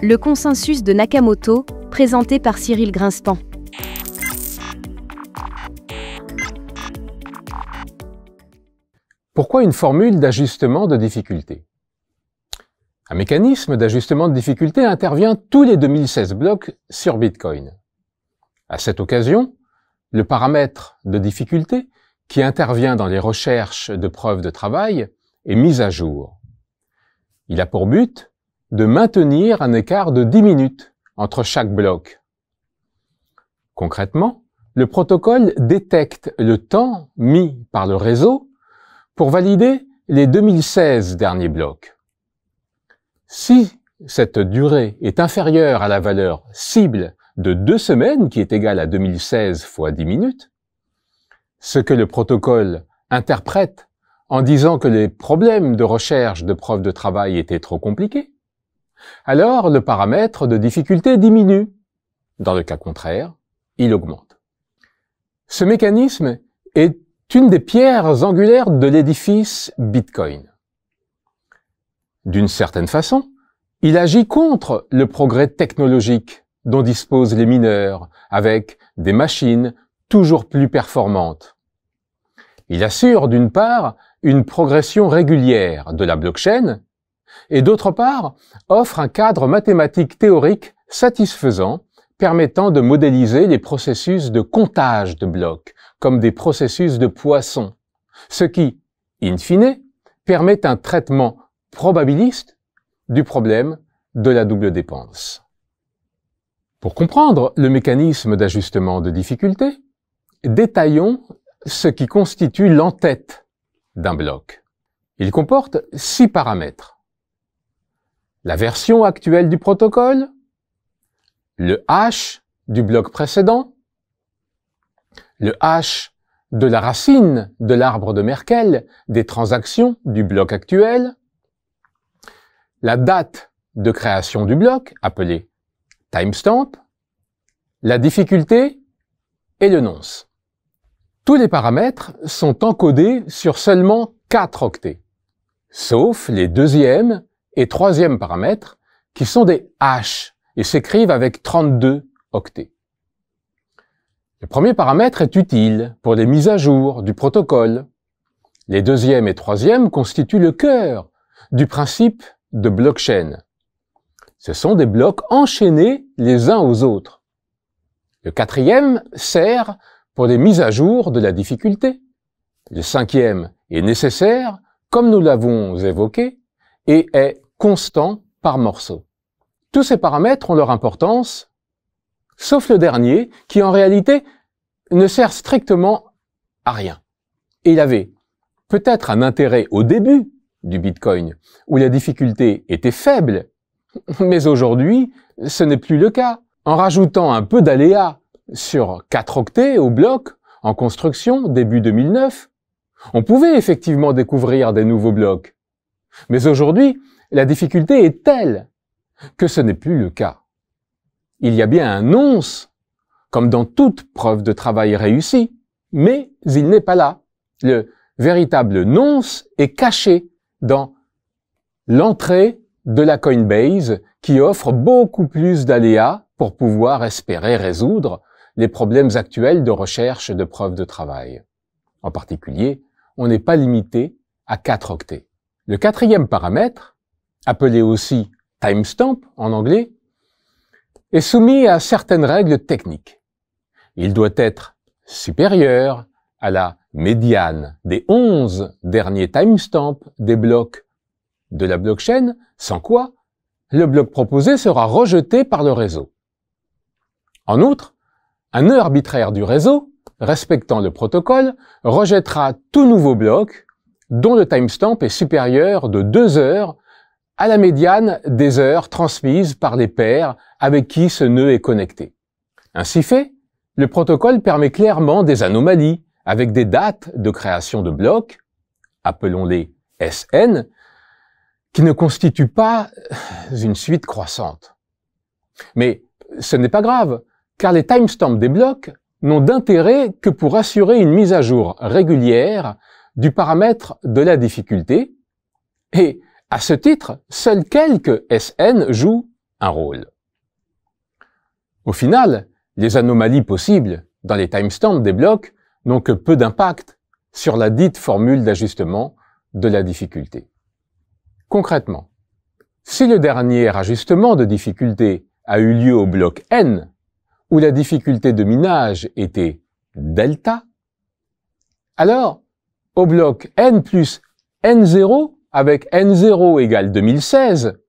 Le consensus de Nakamoto, présenté par Cyril Grinspan. Pourquoi une formule d'ajustement de difficulté? Un mécanisme d'ajustement de difficulté intervient tous les 2016 blocs sur Bitcoin. À cette occasion, le paramètre de difficulté qui intervient dans les recherches de preuves de travail est mis à jour. Il a pour but de maintenir un écart de 10 minutes entre chaque bloc. Concrètement, le protocole détecte le temps mis par le réseau pour valider les 2016 derniers blocs. Si cette durée est inférieure à la valeur cible de 2 semaines, qui est égale à 2016 fois 10 minutes, ce que le protocole interprète en disant que les problèmes de recherche de preuves de travail étaient trop compliqués, alors le paramètre de difficulté diminue. Dans le cas contraire, il augmente. Ce mécanisme est une des pierres angulaires de l'édifice Bitcoin. D'une certaine façon, il agit contre le progrès technologique dont disposent les mineurs, avec des machines toujours plus performantes. Il assure d'une part une progression régulière de la blockchain et d'autre part offre un cadre mathématique théorique satisfaisant permettant de modéliser les processus de comptage de blocs comme des processus de poisson, ce qui, in fine, permet un traitement probabiliste du problème de la double dépense. Pour comprendre le mécanisme d'ajustement de difficulté, détaillons ce qui constitue l'entête d'un bloc. Il comporte 6 paramètres. La version actuelle du protocole, le hash du bloc précédent, le hash de la racine de l'arbre de Merkle des transactions du bloc actuel, la date de création du bloc, appelée timestamp, la difficulté et le nonce. Tous les paramètres sont encodés sur seulement 4 octets, sauf les 2e et 3e paramètres qui sont des hashes et s'écrivent avec 32 octets. Le premier paramètre est utile pour les mises à jour du protocole. Les 2e et 3e constituent le cœur du principe de blockchain. Ce sont des blocs enchaînés les uns aux autres. Le 4e sert pour les mises à jour de la difficulté. Le 5e est nécessaire, comme nous l'avons évoqué, et est constant par morceau. Tous ces paramètres ont leur importance, sauf le dernier, qui en réalité ne sert strictement à rien. Et il avait peut-être un intérêt au début du Bitcoin, où la difficulté était faible, mais aujourd'hui, ce n'est plus le cas. En rajoutant un peu d'aléa sur 4 octets au bloc, en construction, début 2009, on pouvait effectivement découvrir des nouveaux blocs. Mais aujourd'hui, la difficulté est telle que ce n'est plus le cas. Il y a bien un nonce, comme dans toute preuve de travail réussie, mais il n'est pas là. Le véritable nonce est caché dans l'entrée de la Coinbase qui offre beaucoup plus d'aléas pour pouvoir espérer résoudre les problèmes actuels de recherche de preuves de travail. En particulier, on n'est pas limité à 4 octets. Le 4e paramètre, appelé aussi timestamp en anglais, est soumis à certaines règles techniques. Il doit être supérieur à la médiane des 11 derniers timestamps des blocs de la blockchain, sans quoi le bloc proposé sera rejeté par le réseau. En outre, un nœud arbitraire du réseau, respectant le protocole, rejettera tout nouveau bloc dont le timestamp est supérieur de 2 heures à la médiane des heures transmises par les pairs avec qui ce nœud est connecté. Ainsi fait, le protocole permet clairement des anomalies avec des dates de création de blocs, appelons-les SN, qui ne constituent pas une suite croissante. Mais ce n'est pas grave, car les timestamps des blocs n'ont d'intérêt que pour assurer une mise à jour régulière du paramètre de la difficulté, et à ce titre, seuls quelques SN jouent un rôle. Au final, les anomalies possibles dans les timestamps des blocs n'ont que peu d'impact sur la dite formule d'ajustement de la difficulté. Concrètement, si le dernier ajustement de difficulté a eu lieu au bloc N, où la difficulté de minage était delta, alors au bloc N plus N0 avec N0 égale 2016,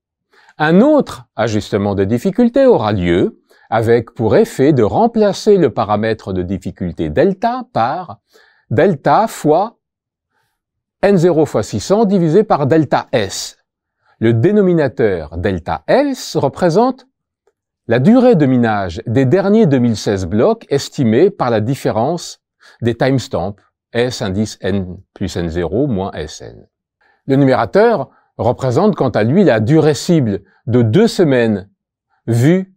un autre ajustement de difficulté aura lieu avec pour effet de remplacer le paramètre de difficulté delta par delta fois N0 fois 600 divisé par delta S. Le dénominateur delta S représente la durée de minage des derniers 2016 blocs estimée par la différence des timestamps S indice N plus N0 moins Sn. Le numérateur représente quant à lui la durée cible de 2 semaines vue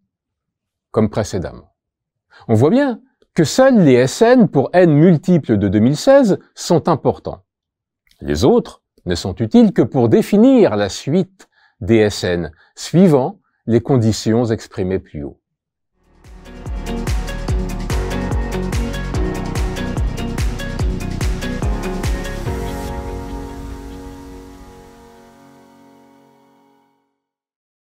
comme précédemment. On voit bien que seuls les Sn pour n multiples de 2016 sont importants. Les autres ne sont utiles que pour définir la suite des Sn suivant les conditions exprimées plus haut.